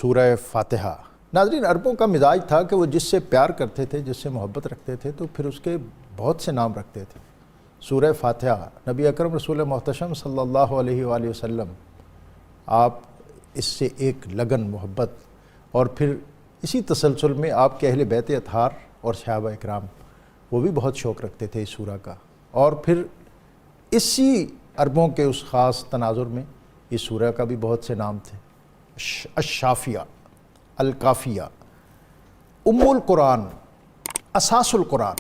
سورہ فاتحہ، ناظرین عربوں کا مزاج تھا کہ وہ جس سے پیار کرتے تھے، جس سے محبت رکھتے تھے تو پھر اس کے بہت سے نام رکھتے تھے۔ سورہ فاتحہ، نبی اکرم رسول محتشم صلی اللہ علیہ وآلہ وسلم، آپ اس سے ایک لگن، محبت، اور پھر اسی تسلسل میں آپ کے اہل بیت اطہار اور صحابہ اکرام وہ بھی بہت شوق رکھتے تھے اس سورہ کا، اور پھر اسی عربوں کے اس خاص تناظر میں اس سورہ کا بھی بہت سے نام تھے۔ الشافیہ، الکافیہ، ام القرآن، اساس القرآن،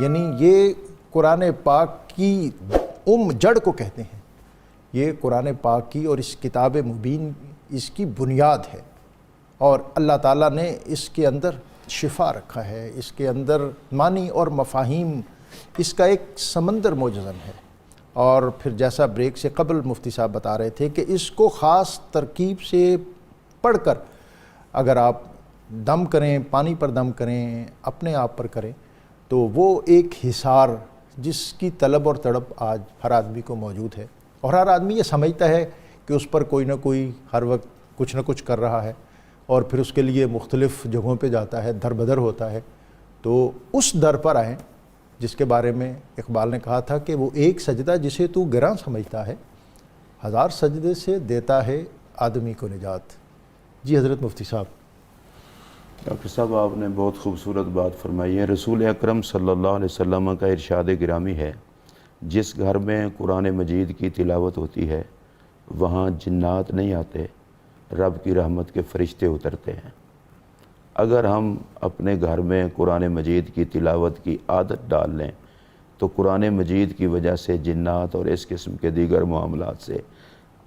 یعنی یہ قرآن پاک کی جڑ کو کہتے ہیں، یہ قرآن پاک کی اور اس کتاب مبین اس کی بنیاد ہے، اور اللہ تعالیٰ نے اس کے اندر شفا رکھا ہے، اس کے اندر معنی اور مفاہیم، اس کا ایک سمندر موجزن ہے۔ اور پھر جیسا بریک سے قبل مفتی صاحب بتا رہے تھے کہ اس کو خاص ترکیب سے پڑھ کر اگر آپ دم کریں، پانی پر دم کریں، اپنے آپ پر کریں، تو وہ ایک حصار جس کی طلب اور تڑپ آج ہر آدمی کو موجود ہے، اور ہر آدمی یہ سمجھتا ہے کہ اس پر کوئی نہ کوئی ہر وقت کچھ نہ کچھ کر رہا ہے، اور پھر اس کے لیے مختلف جگہوں پہ جاتا ہے، در بدر ہوتا ہے۔ تو اس در پر آئیں جس کے بارے میں اقبال نے کہا تھا کہ وہ ایک سجدہ جسے تو گراں سمجھتا ہے، ہزار سجدے سے دیتا ہے آدمی کو نجات۔ جی حضرت مفتی صاحب۔ ڈاکٹر صاحب، آپ نے بہت خوبصورت بات فرمائی ہے۔ رسول اکرم صلی اللہ علیہ وسلم کا ارشاد گرامی ہے، جس گھر میں قرآن مجید کی تلاوت ہوتی ہے وہاں جنات نہیں آتے، رب کی رحمت کے فرشتے اترتے ہیں۔ اگر ہم اپنے گھر میں قرآن مجید کی تلاوت کی عادت ڈال لیں تو قرآن مجید کی وجہ سے جنات اور اس قسم کے دیگر معاملات سے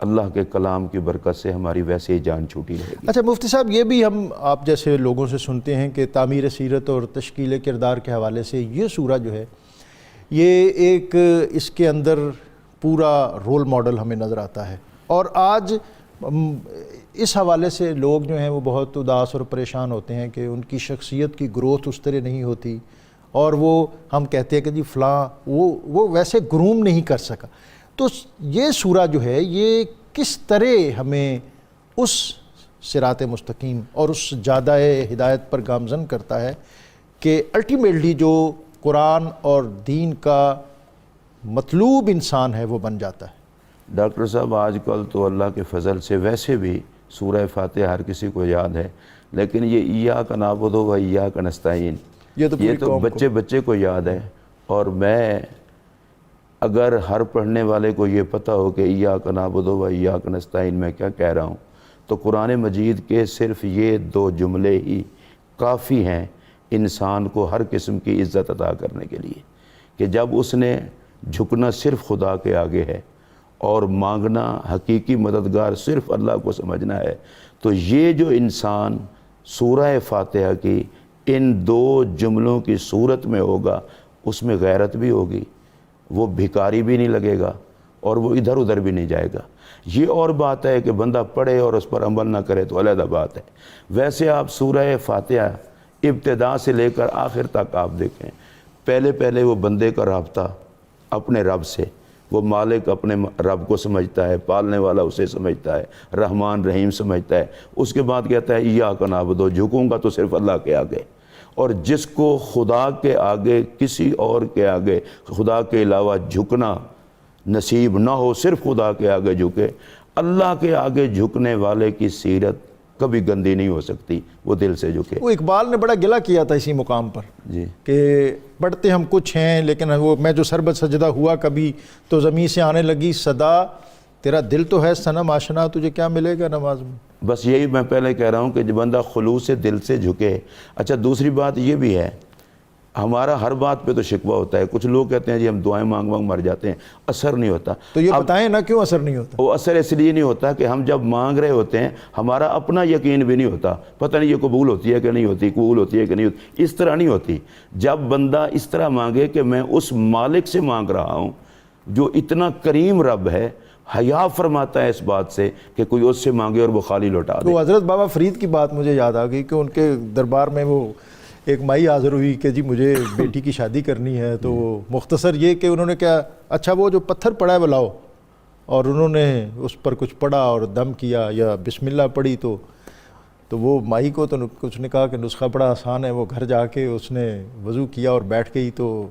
اللہ کے کلام کی برکت سے ہماری ویسے ہی جان چھوٹی رہے گی۔ اچھا مفتی صاحب، یہ بھی ہم آپ جیسے لوگوں سے سنتے ہیں کہ تعمیر سیرت اور تشکیل کردار کے حوالے سے یہ سورہ جو ہے یہ ایک اس کے اندر پورا رول ماڈل ہمیں نظر آتا ہے، اور آج اس حوالے سے لوگ جو ہیں وہ بہت اداس اور پریشان ہوتے ہیں کہ ان کی شخصیت کی گروتھ اس طرح نہیں ہوتی، اور وہ ہم کہتے ہیں کہ جی فلاں وہ ویسے گروم نہیں کر سکا۔ تو یہ سورہ جو ہے یہ کس طرح ہمیں اس صراط مستقیم اور اس جادہ ہدایت پر گامزن کرتا ہے کہ الٹیمیٹلی جو قرآن اور دین کا مطلوب انسان ہے وہ بن جاتا ہے۔ ڈاکٹر صاحب، آج کل تو اللہ کے فضل سے ویسے بھی سورہ فاتحہ ہر کسی کو یاد ہے، لیکن یہ ایاک نعبد و ایاک نستعین یہ تو بچے کو یاد ہے، اور میں اگر ہر پڑھنے والے کو یہ پتہ ہو کہ ایاک نعبد و ایاک نستعین میں کیا کہہ رہا ہوں، تو قرآن مجید کے صرف یہ 2 جملے ہی کافی ہیں انسان کو ہر قسم کی عزت عطا کرنے کے لیے، کہ جب اس نے جھکنا صرف خدا کے آگے ہے اور مانگنا حقیقی مددگار صرف اللہ کو سمجھنا ہے، تو یہ جو انسان سورہ فاتحہ کی ان 2 جملوں کی صورت میں ہوگا، اس میں غیرت بھی ہوگی، وہ بھکاری بھی نہیں لگے گا، اور وہ ادھر ادھر بھی نہیں جائے گا۔ یہ اور بات ہے کہ بندہ پڑھے اور اس پر عمل نہ کرے تو علیحدہ بات ہے۔ ویسے آپ سورہ فاتحہ ابتدا سے لے کر آخر تک آپ دیکھیں، پہلے وہ بندے کا رابطہ اپنے رب سے، وہ مالک اپنے رب کو سمجھتا ہے، پالنے والا اسے سمجھتا ہے، رحمان رحیم سمجھتا ہے۔ اس کے بعد کہتا ہے ایاک نعبد، جھکوں گا تو صرف اللہ کے آگے، اور جس کو خدا کے آگے کسی اور کے آگے خدا کے علاوہ جھکنا نصیب نہ ہو، صرف خدا کے آگے جھکے، اللہ کے آگے جھکنے والے کی سیرت کبھی گندی نہیں ہو سکتی، وہ دل سے جھکے۔ وہ اقبال نے بڑا گلہ کیا تھا اسی مقام پر جی کہ پڑھتے ہم کچھ ہیں لیکن وہ میں جو سربت سجدہ ہوا کبھی تو زمین سے آنے لگی صدا، تیرا دل تو ہے صنم آشنا، تجھے کیا ملے گا نماز میں۔ بس یہی میں پہلے کہہ رہا ہوں کہ جو بندہ خلوص سے دل سے جھکے۔ اچھا، دوسری بات یہ بھی ہے، ہمارا ہر بات پہ تو شکوہ ہوتا ہے، کچھ لوگ کہتے ہیں جی ہم دعائیں مانگ مر جاتے ہیں، اثر نہیں ہوتا۔ تو یہ بتائیں نا کیوں اثر نہیں ہوتا؟ وہ اثر اس لیے نہیں ہوتا کہ ہم جب مانگ رہے ہوتے ہیں ہمارا اپنا یقین بھی نہیں ہوتا، پتہ نہیں یہ قبول ہوتی ہے کہ نہیں ہوتی، قبول ہوتی ہے کہ نہیں ہوتی، اس طرح نہیں ہوتی۔ جب بندہ اس طرح مانگے کہ میں اس مالک سے مانگ رہا ہوں جو اتنا کریم رب ہے، حیا فرماتا ہے اس بات سے کہ کوئی اس سے مانگے اور وہ خالی لوٹا دے۔ تو حضرت بابا فرید کی بات مجھے یاد آ گئی کہ ان کے دربار میں وہ ایک مائی حاضر ہوئی کہ جی مجھے بیٹی کی شادی کرنی ہے، تو مختصر یہ کہ انہوں نے کیا، اچھا وہ جو پتھر پڑا ہے وہ لاؤ، اور انہوں نے اس پر کچھ پڑھا اور دم کیا یا بسم اللہ پڑھی، تو تو وہ ماہی کو تو کچھ نے کہا کہ نسخہ بڑا آسان ہے، وہ گھر جا کے اس نے وضو کیا اور بیٹھ گئی، تو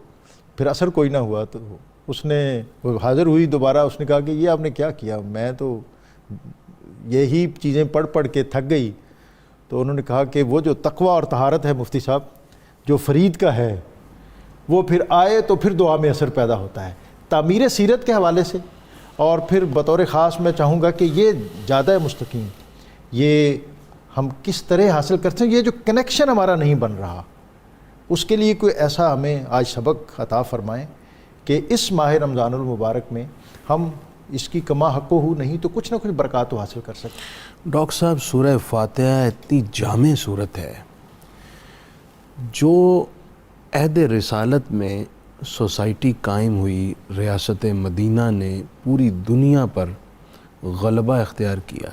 پھر اثر کوئی نہ ہوا. تو اس نے وہ حاضر ہوئی دوبارہ، اس نے کہا کہ یہ آپ نے کیا کیا، میں تو یہی چیزیں پڑھ پڑھ کے تھک گئی. تو انہوں نے کہا کہ وہ جو تقوی اور طہارت ہے مفتی صاحب جو فرید کا ہے، وہ پھر آئے تو پھر دعا میں اثر پیدا ہوتا ہے. تعمیر سیرت کے حوالے سے اور پھر بطور خاص میں چاہوں گا کہ یہ زیادہ مستقیم یہ ہم کس طرح حاصل کرتے ہیں، یہ جو کنیکشن ہمارا نہیں بن رہا، اس کے لیے کوئی ایسا ہمیں آج سبق عطا فرمائیں کہ اس ماہ رمضان المبارک میں ہم اس کی کما حق ہو نہیں تو کچھ نہ کچھ برکات تو حاصل کر سکیں. ڈاکٹر صاحب سورہ فاتحہ اتنی جامع صورت ہے جو عہد رسالت میں سوسائٹی قائم ہوئی، ریاست مدینہ نے پوری دنیا پر غلبہ اختیار کیا.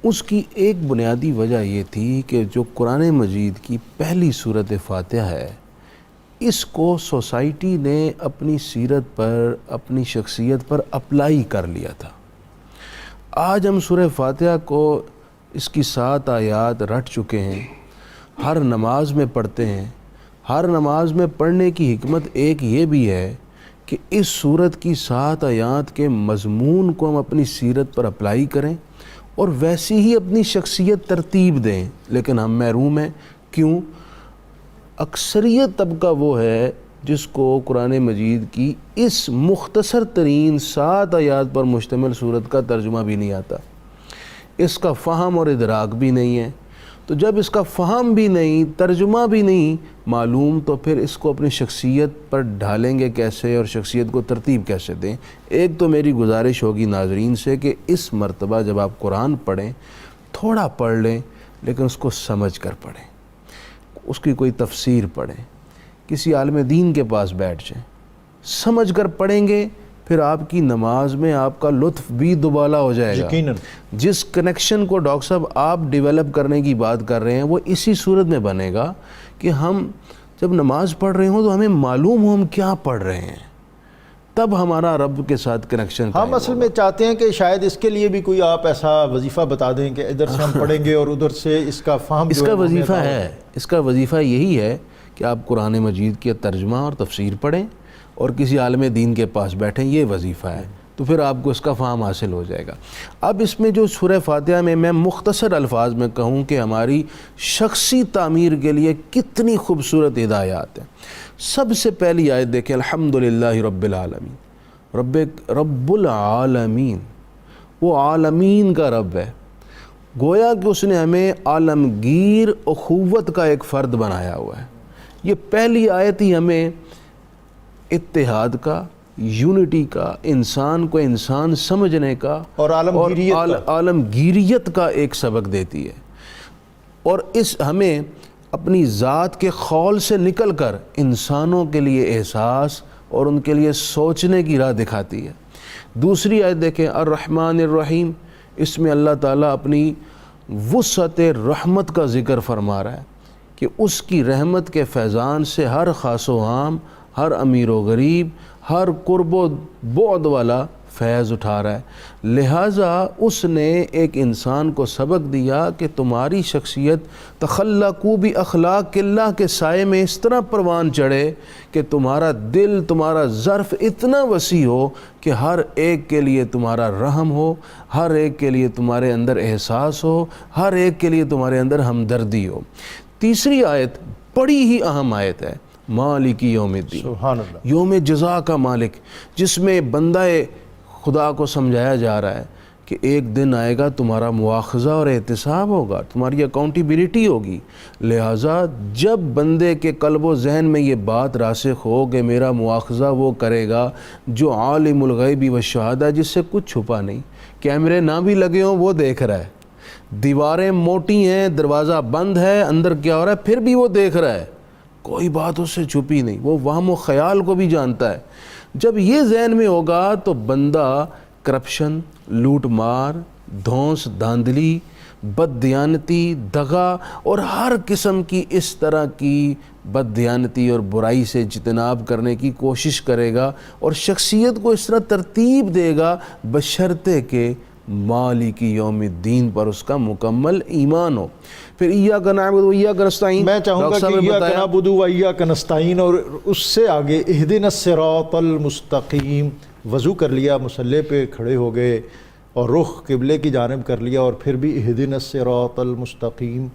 اس کی ایک بنیادی وجہ یہ تھی کہ جو قرآن مجید کی پہلی سورت فاتحہ ہے، اس کو سوسائٹی نے اپنی سیرت پر، اپنی شخصیت پر اپلائی کر لیا تھا. آج ہم سورہ فاتحہ کو اس کی 7 آیات رٹ چکے ہیں، ہر نماز میں پڑھتے ہیں. ہر نماز میں پڑھنے کی حکمت ایک یہ بھی ہے کہ اس سورت کی 7 آیات کے مضمون کو ہم اپنی سیرت پر اپلائی کریں اور ویسی ہی اپنی شخصیت ترتیب دیں. لیکن ہم محروم ہیں. کیوں؟ اکثریت طبقہ وہ ہے جس کو قرآن مجید کی اس مختصر ترین 7 آیات پر مشتمل سورت کا ترجمہ بھی نہیں آتا، اس کا فہم اور ادراک بھی نہیں ہے. تو جب اس کا فہم بھی نہیں، ترجمہ بھی نہیں معلوم، تو پھر اس کو اپنی شخصیت پر ڈھالیں گے کیسے اور شخصیت کو ترتیب کیسے دیں؟ ایک تو میری گزارش ہوگی ناظرین سے کہ اس مرتبہ جب آپ قرآن پڑھیں تھوڑا پڑھ لیں، لیکن اس کو سمجھ کر پڑھیں، اس کی کوئی تفسیر پڑھیں، کسی عالم دین کے پاس بیٹھ جائیں، سمجھ کر پڑھیں گے، پھر آپ کی نماز میں آپ کا لطف بھی دوبالا ہو جائے گا. یقیناً جس کنیکشن کو ڈاکٹر صاحب آپ ڈیولپ کرنے کی بات کر رہے ہیں وہ اسی صورت میں بنے گا کہ ہم جب نماز پڑھ رہے ہوں تو ہمیں معلوم ہو ہم کیا پڑھ رہے ہیں، تب ہمارا رب کے ساتھ کنیکشن ہم اصل میں چاہتے ہیں کہ شاید اس کے لیے بھی کوئی آپ ایسا وظیفہ بتا دیں کہ ادھر سے ہم پڑھیں گے اور ادھر سے اس کا فہم اس کا وظیفہ ہے، اس کا وظیفہ یہی ہے کہ آپ قرآن مجید کے ترجمہ اور تفسیر پڑھیں اور کسی عالم دین کے پاس بیٹھیں. یہ وظیفہ ہے، تو پھر آپ کو اس کا فہم حاصل ہو جائے گا. اب اس میں جو سورہ فاتحہ میں مختصر الفاظ میں کہوں کہ ہماری شخصی تعمیر کے لیے کتنی خوبصورت ہدایات ہیں. سب سے پہلی آیت دیکھیں، الحمدللہ رب العالمین. رب العالمین، وہ عالمین کا رب ہے. گویا کہ اس نے ہمیں عالمگیر اخوت کا ایک فرد بنایا ہوا ہے. یہ پہلی آیت ہی ہمیں اتحاد کا، یونٹی کا، انسان کو انسان سمجھنے کا اور عالمگیریت کا ایک سبق دیتی ہے، اور اس ہمیں اپنی ذات کے خول سے نکل کر انسانوں کے لیے احساس اور ان کے لیے سوچنے کی راہ دکھاتی ہے. دوسری آیت دیکھیں، الرحمن الرحیم. اس میں اللہ تعالیٰ اپنی وسعت رحمت کا ذکر فرما رہا ہے کہ اس کی رحمت کے فیضان سے ہر خاص و عام، ہر امیر و غریب، ہر قرب و بعد والا فیض اٹھا رہا ہے. لہٰذا اس نے ایک انسان کو سبق دیا کہ تمہاری شخصیت تخلقوا باخلاق اللہ کے سائے میں اس طرح پروان چڑھے کہ تمہارا دل، تمہارا ظرف اتنا وسیع ہو کہ ہر ایک کے لیے تمہارا رحم ہو، ہر ایک کے لیے تمہارے اندر احساس ہو، ہر ایک کے لیے تمہارے اندر ہمدردی ہو. تیسری آیت بڑی ہی اہم آیت ہے، مالک یوم الدین، سبحان اللہ، یوم جزا کا مالک، جس میں بندہ خدا کو سمجھایا جا رہا ہے کہ ایک دن آئے گا تمہارا مواخذہ اور احتساب ہوگا، تمہاری اکاؤنٹیبلٹی ہوگی. لہٰذا جب بندے کے قلب و ذہن میں یہ بات راسخ ہو کہ میرا مواخذہ وہ کرے گا جو عالم الغیب والشہادہ، جس سے کچھ چھپا نہیں، کیمرے نہ بھی لگے ہوں وہ دیکھ رہا ہے، دیواریں موٹی ہیں، دروازہ بند ہے، اندر کیا ہو رہا ہے پھر بھی وہ دیکھ رہا ہے، کوئی بات اس سے چھپی نہیں، وہ وہم و خیال کو بھی جانتا ہے. جب یہ ذہن میں ہوگا تو بندہ کرپشن، لوٹ مار، دھونس دھاندلی، بددیانتی، دغا اور ہر قسم کی اس طرح کی بددیانتی اور برائی سے اجتناب کرنے کی کوشش کرے گا اور شخصیت کو اس طرح ترتیب دے گا بشرطے کہ مالک یوم الدین پر اس کا مکمل ایمان ہو. پھر ایاک نعبد و ایاک نستعین، میں چاہوں گا ڈاکٹر صاحب کہ نے ایاک بتایا نعبد و ایاک نستعین اور اس سے آگے اہدنا الصراط المستقیم، وضو کر لیا، مصلی پہ کھڑے ہو گئے اور رخ قبلے کی جانب کر لیا، اور پھر بھی اہدنا الصراط المستقیم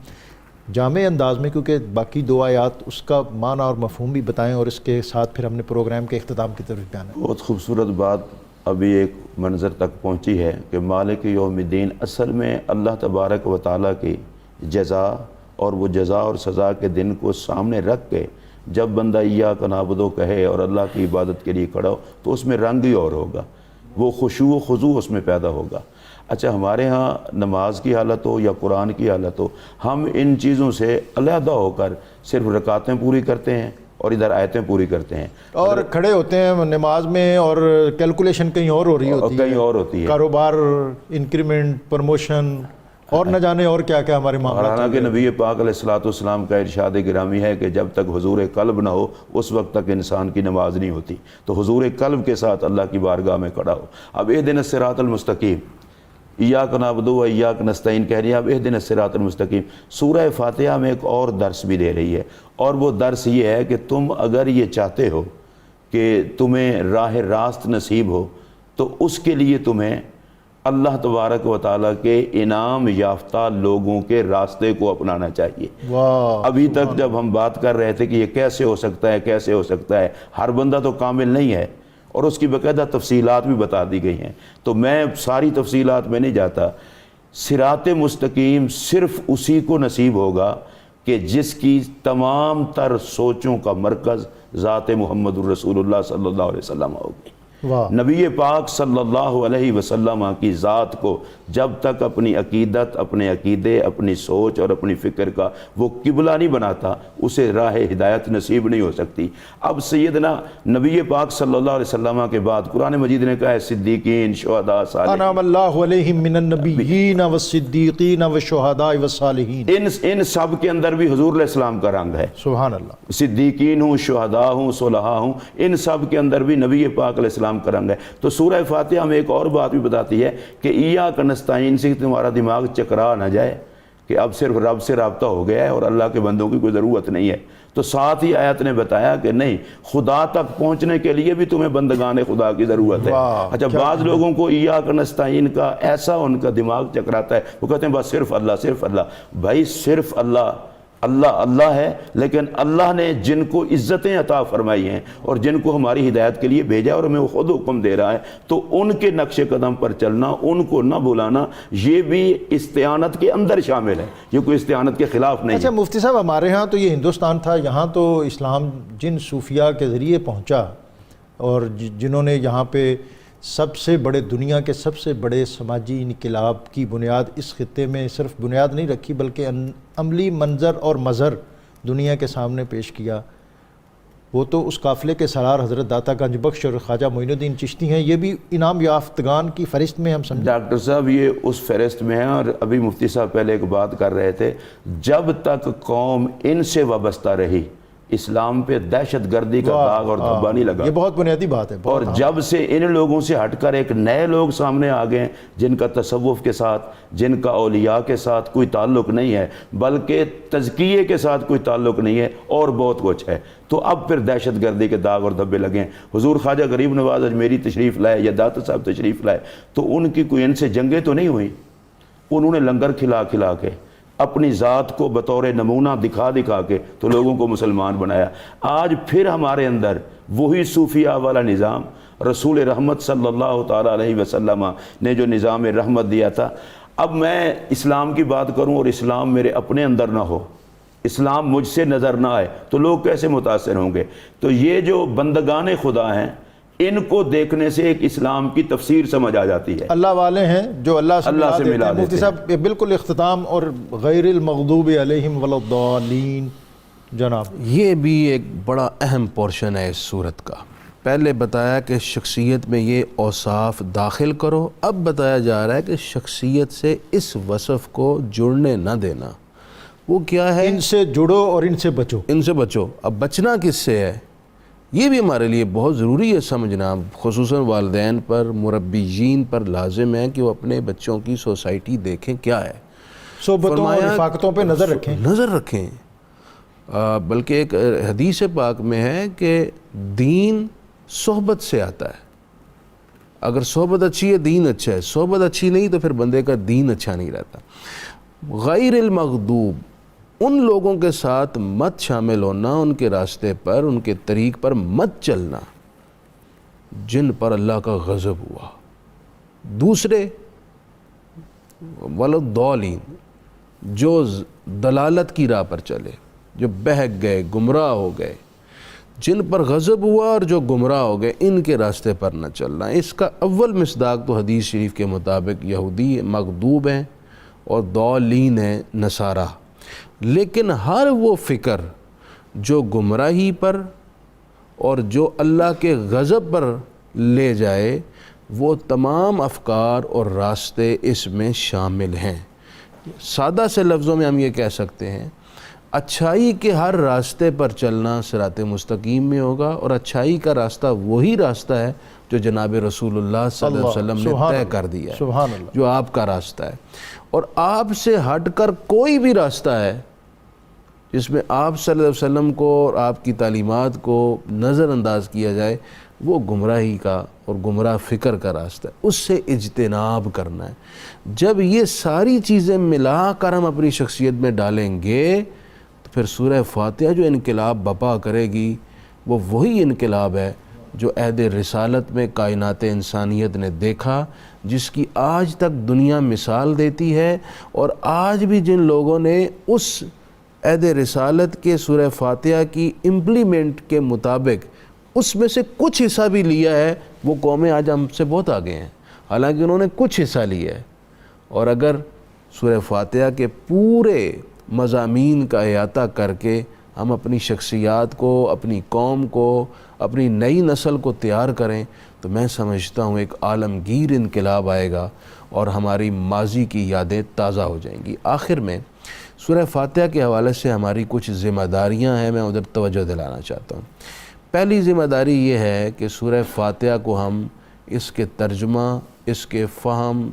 جامع انداز میں، کیونکہ باقی دو آیات اس کا معنی اور مفہوم بھی بتائیں، اور اس کے ساتھ پھر ہم نے پروگرام کے اختتام کی طرف جانا ہے. بہت خوبصورت بات ابھی ایک منظر تک پہنچی ہے کہ مالک یوم الدین اصل میں اللہ تبارک و تعالیٰ کی جزا، اور وہ جزا اور سزا کے دن کو سامنے رکھ کے جب بندہ ایاک نعبد کہے اور اللہ کی عبادت کے لیے کھڑا ہو تو اس میں رنگ ہی اور ہوگا، وہ خشوع و خضوع اس میں پیدا ہوگا. اچھا، ہمارے ہاں نماز کی حالت ہو یا قرآن کی حالت ہو، ہم ان چیزوں سے علیحدہ ہو کر صرف رکعتیں پوری کرتے ہیں اور ادھر آیتیں پوری کرتے ہیں، اور کھڑے ہوتے ہیں نماز میں اور کیلکولیشن کہیں اور ہو رہی ہوتی ہے، کہیں اور ہوتی ہے، کاروبار، انکریمنٹ، پروموشن اور نہ جانے اور کیا کیا ہمارے معاملات. حالانکہ نبی پاک علیہ الصلوۃ والسلام کا ارشاد گرامی ہے کہ جب تک حضور قلب نہ ہو اس وقت تک انسان کی نماز نہیں ہوتی. تو حضور قلب کے ساتھ اللہ کی بارگاہ میں کھڑا ہو. اب اہدنا الصراط المستقیم، ایاک نعبد و ایاک نستعین کہہ رہی ہے، اب اہدنا الصراط المستقیم سورہ فاتحہ میں ایک اور درس بھی دے رہی ہے، اور وہ درس یہ ہے کہ تم اگر یہ چاہتے ہو کہ تمہیں راہ راست نصیب ہو تو اس کے لیے تمہیں اللہ تبارک و تعالیٰ کے انعام یافتہ لوگوں کے راستے کو اپنانا چاہیے. واہ، ابھی تک جب ہم بات کر رہے تھے کہ یہ کیسے ہو سکتا ہے، کیسے ہو سکتا ہے، ہر بندہ تو کامل نہیں ہے اور اس کی باقاعدہ تفصیلات بھی بتا دی گئی ہیں، تو میں ساری تفصیلات میں نہیں جاتا. صراط مستقیم صرف اسی کو نصیب ہوگا کہ جس کی تمام تر سوچوں کا مرکز ذات محمد الرسول اللہ صلی اللہ علیہ وسلم ہوگی. واہ، نبی پاک صلی اللہ علیہ وسلم کی ذات کو جب تک اپنی عقیدت، اپنے عقیدے، اپنی سوچ اور اپنی فکر کا وہ قبلہ نہیں بناتا، اسے راہ ہدایت نصیب نہیں ہو سکتی. اب سیدنا نبی پاک صلی اللہ علیہ وسلم کے بعد قرآن مجید نے کہا ہے صدیقین، شہداء، صالحین، انعم اللہ علیہم من النبیین والصدیقین والشہداء والصالحین. ان سب کے اندر بھی حضور علیہ السلام کا رنگ ہے. سبحان اللہ. صدیقین ہوں، شہداء ہوں، صلحاء ہوں، ان سب کے اندر بھی نبی پاک علیہ السلام کا رنگ ہے. تو سورہ فاتحہ میں ایک اور بات بھی بتاتی ہے کہ ایاک نستعین سے تمہارا دماغ چکرا نہ جائے کہ اب صرف رب سے رابطہ ہو گیا ہے اور اللہ کے بندوں کی کوئی ضرورت نہیں ہے. تو ساتھ ہی آیت نے بتایا کہ نہیں، خدا تک پہنچنے کے لیے بھی تمہیں بندگان خدا کی ضرورت ہے. اچھا، بعض لوگوں کو ایاک نستعین کا ایسا ان کا دماغ چکراتا ہے، وہ کہتے ہیں بس صرف اللہ، صرف اللہ. بھائی صرف اللہ اللہ ہے، لیکن اللہ نے جن کو عزتیں عطا فرمائی ہیں اور جن کو ہماری ہدایت کے لیے بھیجا اور ہمیں وہ خود حکم دے رہا ہے، تو ان کے نقش قدم پر چلنا، ان کو نہ بلانا، یہ بھی استعانت کے اندر شامل ہے، یہ کوئی استعانت کے خلاف نہیں ہے. اچھا مفتی صاحب، ہمارے ہاں تو یہ ہندوستان تھا، یہاں تو اسلام جن صوفیاء کے ذریعے پہنچا اور جنہوں نے یہاں پہ سب سے بڑے، دنیا کے سب سے بڑے سماجی انقلاب کی بنیاد اس خطے میں صرف بنیاد نہیں رکھی بلکہ عملی منظر اور مظہر دنیا کے سامنے پیش کیا، وہ تو اس قافلے کے سرار حضرت داتا گنج بخش اور خواجہ معین الدین چشتی ہیں. یہ بھی انعام یافتگان کی فہرست میں ہم سمجھیں. ڈاکٹر صاحب یہ اس فہرست میں ہیں، اور ابھی مفتی صاحب پہلے ایک بات کر رہے تھے، جب تک قوم ان سے وابستہ رہی اسلام پہ دہشت گردی کا داغ اور دھبا نہیں لگا. یہ بہت بنیادی بات ہے. اور جب سے ان لوگوں سے ہٹ کر ایک نئے لوگ سامنے آ گئے جن کا تصوف کے ساتھ، جن کا اولیاء کے ساتھ کوئی تعلق نہیں ہے بلکہ تزکیے کے ساتھ کوئی تعلق نہیں ہے اور بہت کچھ ہے، تو اب پھر دہشت گردی کے داغ اور دھبے لگے ہیں. حضور خواجہ غریب نواز اجمیری تشریف لائے یا داتا صاحب تشریف لائے تو ان کی کوئی ان سے جنگیں تو نہیں ہوئی، انہوں نے لنگر کھلا کھلا کے اپنی ذات کو بطور نمونہ دکھا دکھا کے تو لوگوں کو مسلمان بنایا. آج پھر ہمارے اندر وہی صوفیاء والا نظام، رسول رحمت صلی اللہ تعالیٰ علیہ وسلم نے جو نظام رحمت دیا تھا، اب میں اسلام کی بات کروں اور اسلام میرے اپنے اندر نہ ہو، اسلام مجھ سے نظر نہ آئے تو لوگ کیسے متاثر ہوں گے؟ تو یہ جو بندگان خدا ہیں ان کو دیکھنے سے ایک اسلام کی تفسیر سمجھ آ جاتی ہے. اللہ والے ہیں جو اللہ سے ملا دیتے ہیں. مفتی ہیں. صاحب بالکل اختتام اور غیر المغضوب علیہم ولا الضالین جناب، یہ بھی ایک بڑا اہم پورشن ہے اس صورت کا. پہلے بتایا کہ شخصیت میں یہ اوصاف داخل کرو، اب بتایا جا رہا ہے کہ شخصیت سے اس وصف کو جڑنے نہ دینا. وہ کیا ہے؟ ان سے جڑو اور ان سے بچو. ان سے بچو. اب بچنا کس سے ہے؟ یہ بھی ہمارے لیے بہت ضروری ہے سمجھنا، خصوصاً والدین پر، مربیین پر لازم ہے کہ وہ اپنے بچوں کی سوسائٹی دیکھیں کیا ہے، صحبتوں اور رفاقتوں پہ نظر رکھیں. بلکہ ایک حدیث پاک میں ہے کہ دین صحبت سے آتا ہے. اگر صحبت اچھی ہے دین اچھا ہے، صحبت اچھی نہیں تو پھر بندے کا دین اچھا نہیں رہتا. غیر المغضوب، ان لوگوں کے ساتھ مت شامل ہونا، ان کے راستے پر، ان کے طریق پر مت چلنا جن پر اللہ کا غضب ہوا. دوسرے والضالین، جو دلالت کی راہ پر چلے، جو بہک گئے، گمراہ ہو گئے، جن پر غضب ہوا اور جو گمراہ ہو گئے، ان کے راستے پر نہ چلنا. اس کا اول مصداق تو حدیث شریف کے مطابق یہودی مغضوب ہیں اور ضالین ہیں نصارہ. لیکن ہر وہ فکر جو گمراہی پر اور جو اللہ کے غضب پر لے جائے، وہ تمام افکار اور راستے اس میں شامل ہیں. سادہ سے لفظوں میں ہم یہ کہہ سکتے ہیں، اچھائی کے ہر راستے پر چلنا صراط مستقیم میں ہوگا، اور اچھائی کا راستہ وہی راستہ ہے جو جناب رسول اللہ صلی اللہ علیہ وسلم نے طے کر دیا ہے، جو آپ کا راستہ ہے. اور آپ سے ہٹ کر کوئی بھی راستہ ہے جس میں آپ صلی اللہ علیہ وسلم کو اور آپ کی تعلیمات کو نظر انداز کیا جائے، وہ گمراہی کا اور گمراہ فکر کا راستہ ہے، اس سے اجتناب کرنا ہے. جب یہ ساری چیزیں ملا کر ہم اپنی شخصیت میں ڈالیں گے تو پھر سورہ فاتحہ جو انقلاب بپا کرے گی وہ وہی انقلاب ہے جو عہد رسالت میں کائنات انسانیت نے دیکھا، جس کی آج تک دنیا مثال دیتی ہے. اور آج بھی جن لوگوں نے اس عہد رسالت کے سورہ فاتحہ کی امپلیمنٹ کے مطابق اس میں سے کچھ حصہ بھی لیا ہے، وہ قومیں آج ہم سے بہت آگے ہیں، حالانکہ انہوں نے کچھ حصہ لیا ہے. اور اگر سورہ فاتحہ کے پورے مضامین کا احاطہ کر کے ہم اپنی شخصیات کو، اپنی قوم کو، اپنی نئی نسل کو تیار کریں تو میں سمجھتا ہوں ایک عالمگیر انقلاب آئے گا اور ہماری ماضی کی یادیں تازہ ہو جائیں گی. آخر میں سورہ فاتحہ کے حوالے سے ہماری کچھ ذمہ داریاں ہیں، میں ادھر توجہ دلانا چاہتا ہوں. پہلی ذمہ داری یہ ہے کہ سورہ فاتحہ کو ہم اس کے ترجمہ، اس کے فہم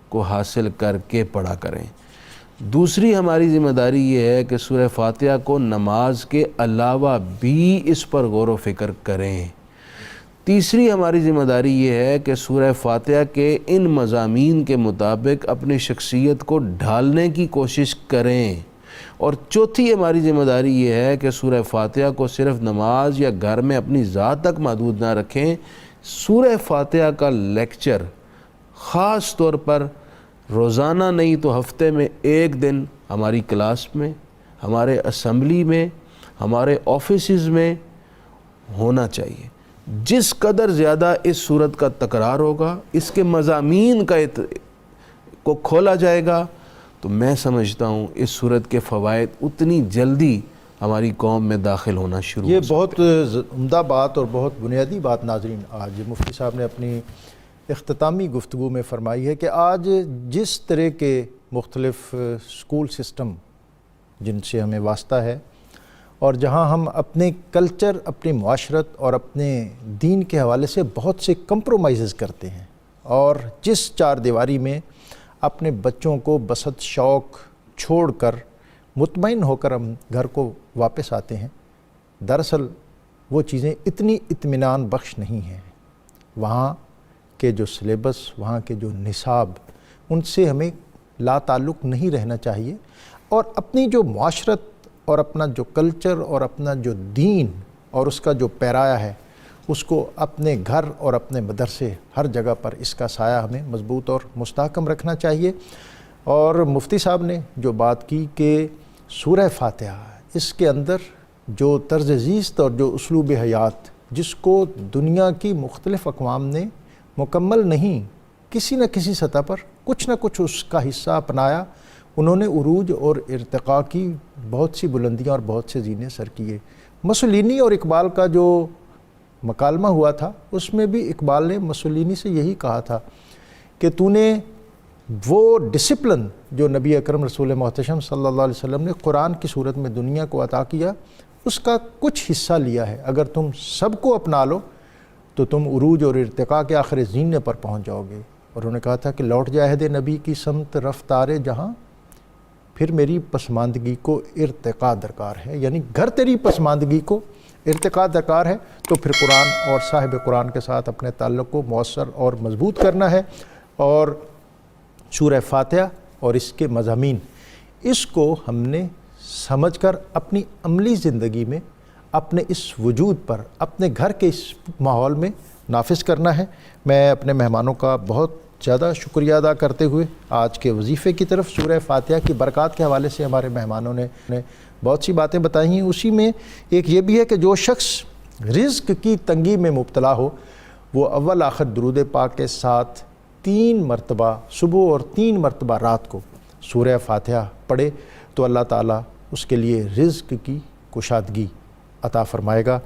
کو حاصل کر کے پڑھا کریں. دوسری ہماری ذمہ داری یہ ہے کہ سورہ فاتحہ کو نماز کے علاوہ بھی اس پر غور و فکر کریں. تیسری ہماری ذمہ داری یہ ہے کہ سورہ فاتحہ کے ان مضامین کے مطابق اپنی شخصیت کو ڈھالنے کی کوشش کریں. اور چوتھی ہماری ذمہ داری یہ ہے کہ سورہ فاتحہ کو صرف نماز یا گھر میں اپنی ذات تک محدود نہ رکھیں. سورہ فاتحہ کا لیکچر خاص طور پر روزانہ نہیں تو ہفتے میں ایک دن ہماری کلاس میں، ہمارے اسمبلی میں، ہمارے آفیسز میں ہونا چاہیے. جس قدر زیادہ اس صورت کا تکرار ہوگا، اس کے مضامین کو کھولا جائے گا، تو میں سمجھتا ہوں اس صورت کے فوائد اتنی جلدی ہماری قوم میں داخل ہونا شروع ہو. یہ بہت عمدہ بات اور بہت بنیادی بات ناظرین آج مفتی صاحب نے اپنی اختتامی گفتگو میں فرمائی ہے کہ آج جس طرح کے مختلف اسکول سسٹم جن سے ہمیں واسطہ ہے، اور جہاں ہم اپنے کلچر، اپنی معاشرت اور اپنے دین کے حوالے سے بہت سے کمپرومائزز کرتے ہیں، اور جس چار دیواری میں اپنے بچوں کو بسط شوق چھوڑ کر مطمئن ہو کر ہم گھر کو واپس آتے ہیں، دراصل وہ چیزیں اتنی اطمینان بخش نہیں ہیں. وہاں کے جو سلیبس، وہاں کے جو نصاب، ان سے ہمیں لا تعلق نہیں رہنا چاہیے، اور اپنی جو معاشرت اور اپنا جو کلچر اور اپنا جو دین اور اس کا جو پیرایا ہے، اس کو اپنے گھر اور اپنے مدرسے ہر جگہ پر اس کا سایہ ہمیں مضبوط اور مستحکم رکھنا چاہیے. اور مفتی صاحب نے جو بات کی کہ سورہ فاتحہ، اس کے اندر جو طرز زیست اور جو اسلوب حیات جس کو دنیا کی مختلف اقوام نے مکمل نہیں، کسی نہ کسی سطح پر کچھ نہ کچھ اس کا حصہ اپنایا، انہوں نے عروج اور ارتقاء کی بہت سی بلندیاں اور بہت سے زینے سر کیے. مسولینی اور اقبال کا جو مکالمہ ہوا تھا، اس میں بھی اقبال نے مسولینی سے یہی کہا تھا کہ تو نے وہ ڈسپلن جو نبی اکرم رسول محتشم صلی اللہ علیہ وسلم نے قرآن کی صورت میں دنیا کو عطا کیا، اس کا کچھ حصہ لیا ہے. اگر تم سب کو اپنا لو تو تم عروج اور ارتقاء کے آخر زینے پر پہنچ جاؤ گے. اور انہوں نے کہا تھا کہ لوٹ جائے عہد نبی کی سمت رفتار جہاں، پھر میری پسماندگی کو ارتقاء درکار ہے. یعنی گھر تیری پسماندگی کو ارتقاء درکار ہے تو پھر قرآن اور صاحب قرآن کے ساتھ اپنے تعلق کو مؤثر اور مضبوط کرنا ہے. اور سورہ فاتحہ اور اس کے مضامین، اس کو ہم نے سمجھ کر اپنی عملی زندگی میں اپنے اس وجود پر، اپنے گھر کے اس ماحول میں نافذ کرنا ہے. میں اپنے مہمانوں کا بہت زیادہ شکریہ ادا کرتے ہوئے آج کے وظیفے کی طرف، سورہ فاتحہ کی برکات کے حوالے سے ہمارے مہمانوں نے بہت سی باتیں بتائی ہیں. اسی میں ایک یہ بھی ہے کہ جو شخص رزق کی تنگی میں مبتلا ہو وہ اول آخر درود پاک کے ساتھ 3 مرتبہ صبح اور 3 مرتبہ رات کو سورہ فاتحہ پڑھے تو اللہ تعالیٰ اس کے لیے رزق کی کشادگی عطا فرمائے گا.